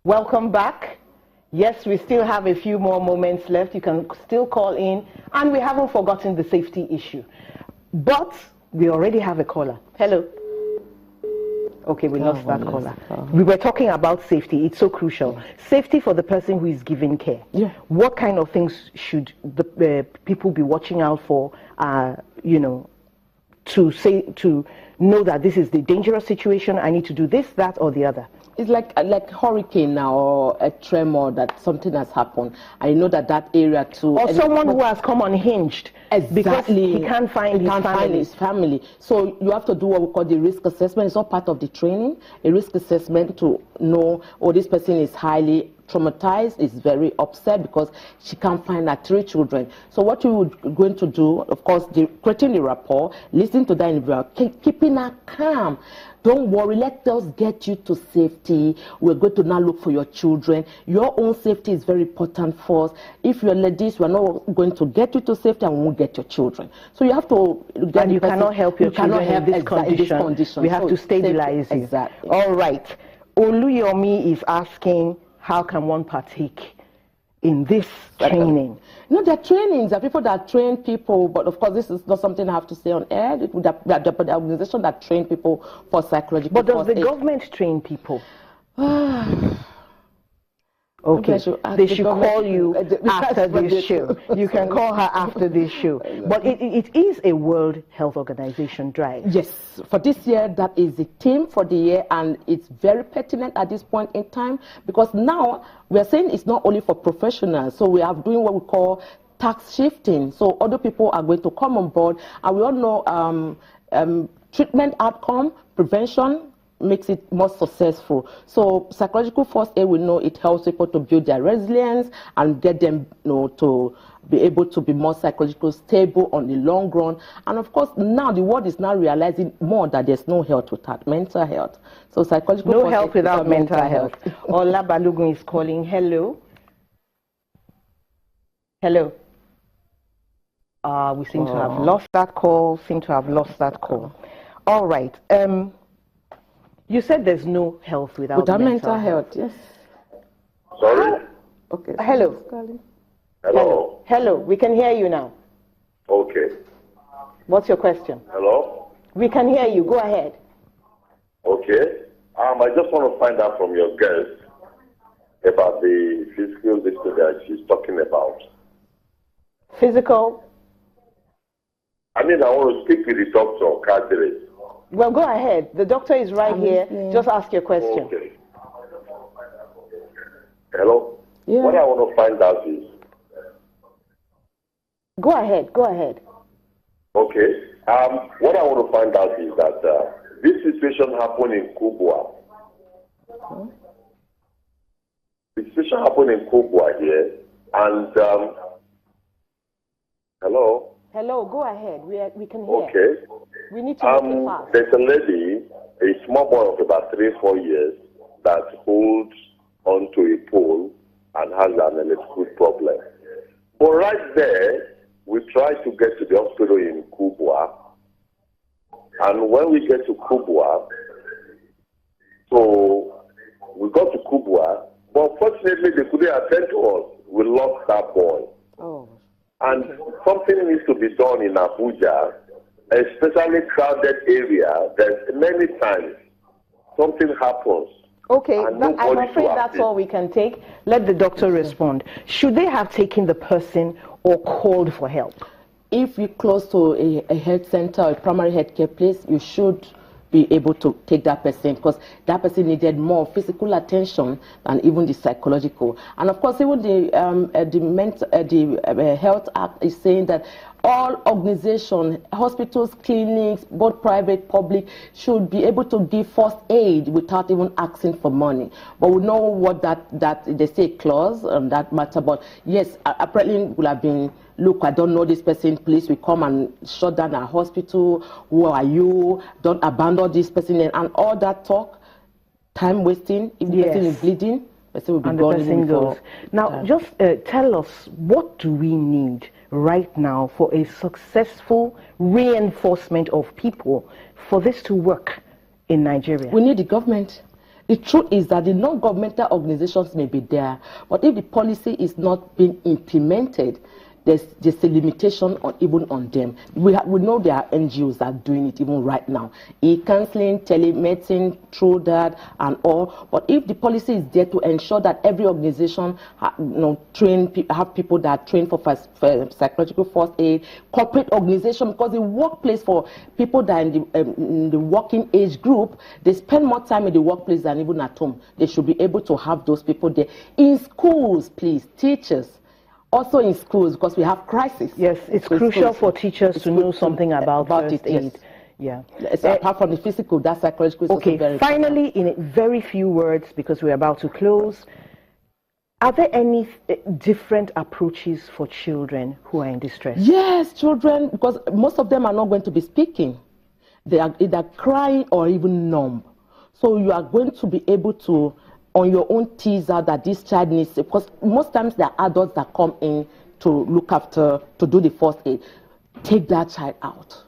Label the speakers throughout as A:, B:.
A: Welcome back. Yes, we still have a few more moments left. You can still call in, and we haven't forgotten the safety issue. But we already have a caller. Hello. Okay, we lost that caller. We were talking about safety. It's so crucial. Safety for the person who is giving care. Yeah. What kind of things should the people be watching out for, you know, to know that this is the dangerous situation, I need to do this, that, or the other?
B: It's like hurricane now, or a tremor, that something has happened. I know that area too.
A: Or someone who has come unhinged.
B: Exactly.
A: Because he can't find his family.
B: So you have to do what we call the risk assessment. It's all part of the training. A risk assessment to know, oh, this person is highly traumatized, is very upset because she can't find her 3 children. So what we would going to do, of course, creating the rapport, listening to that individual, keeping her calm. Don't worry, let us get you to safety. We're going to now look for your children. Your own safety is very important for us. If you're ladies, we're not going to get you to safety and we won't get your children. So you have to get
A: and you cannot help your children in this condition. We have to stabilize you.
B: Exactly.
A: All right. Oluyomi is asking, how can one partake in this training?
B: No, there are trainings. There are people that train people, but of course, this is not something I have to say on air. The organization that train people for psychological.
A: But does the government train people? Okay, they should call you after this show. You can call her after this show. But it is a World Health Organization drive.
B: Yes, for this year, that is the theme for the year, and it's very pertinent at this point in time, because now we are saying it's not only for professionals, so we are doing what we call tax shifting. So other people are going to come on board, and we all know treatment outcome, prevention, makes it more successful. So psychological first aid, we know it helps people to build their resilience and get them, you know, to be able to be more psychologically stable on the long run. And of course, now the world is now realizing more that there's no health without mental health. So psychological
A: no health without mental health. Ola Balogun is calling. Hello. Hello. We seem to have lost that call. All right. You said there's no health without mental health.
B: Yes.
C: Sorry?
B: Okay.
A: Hello.
C: Hello.
A: We can hear you now.
C: Okay.
A: What's your question?
C: Hello?
A: We can hear you. Go ahead.
C: Okay. I just want to find out from your guest about the physical issue that she's talking about.
A: Physical?
C: I mean, I want to speak with the doctor, Kadri.
A: Well, go ahead. The doctor is right here. Just ask your question.
C: Okay. Hello?
B: Yeah.
C: What I want to find out is...
A: Go ahead.
C: Okay. What I want to find out is that this situation happened in Kubwa. The situation happened in Kubwa here, and... hello?
A: Hello, go ahead. We can hear.
C: Okay.
A: We need to make it fast.
C: There's a lady, a small boy of about 3-4 years, that holds onto a pole and has an electrical problem. But right there, we try to get to the hospital in Kubwa. And when we get to Kubwa, so we got to Kubwa, but fortunately they couldn't attend to us. We lost that boy.
A: Oh.
C: And something needs to be done in Abuja, especially crowded area. That many times something happens.
A: Okay, I'm afraid that's all we can take. Let the doctor respond. Should they have taken the person or called for help?
B: If you're close to a health center or a primary health care place, you should be able to take that person, because that person needed more physical attention than even the psychological. And of course, even the Health Act is saying that all organizations, hospitals, clinics, both private, public, should be able to give first aid without even asking for money. But we know what that they say clause on that matter. But yes, apparently will have been look, I don't know this person, please, we come and shut down our hospital, who are you, don't abandon this person, and all that talk, time wasting. If the person is bleeding, the person will be gone even before.
A: Now, just tell us, what do we need right now for a successful reinforcement of people for this to work in Nigeria?
B: We need the government. The truth is that the non-governmental organizations may be there, but if the policy is not being implemented, there's a limitation even on them. We know there are NGOs that are doing it even right now. E-counseling, telemedicine, through that and all. But if the policy is there to ensure that every organization have people that are trained for psychological first aid, corporate organization, because the workplace for people that are in the working age group, they spend more time in the workplace than even at home. They should be able to have those people there. In schools, please, teachers. Also in schools, because we have crisis.
A: Yes, it's crucial for teachers to know something about first aid.
B: Yes. Yeah. So apart from the physical, that psychological is also very
A: finally, in very few words, because we're about to close, are there any different approaches for children who are in distress?
B: Yes, children, because most of them are not going to be speaking. They are either crying or even numb. So you are going to be able to on your own tease out that this child needs, because most times there are adults that come in to look after, to do the first aid. Take that child out.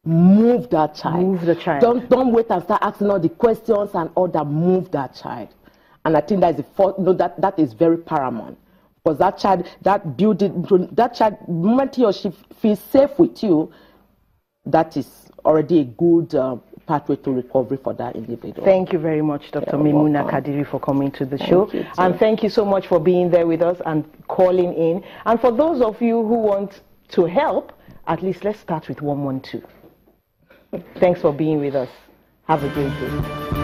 B: Move that child.
A: Move the child.
B: Don't wait and start asking all the questions and all that. Move that child. And I think that is that is very paramount. Because that child, the moment he or she feels safe with you, that is already a good pathway to recovery for that individual.
A: Thank you very much, Dr. Maimuna Kadiri, for coming to the show. And thank you so much for being there with us and calling in. And for those of you who want to help, at least let's start with 112. Thanks for being with us. Have a great day.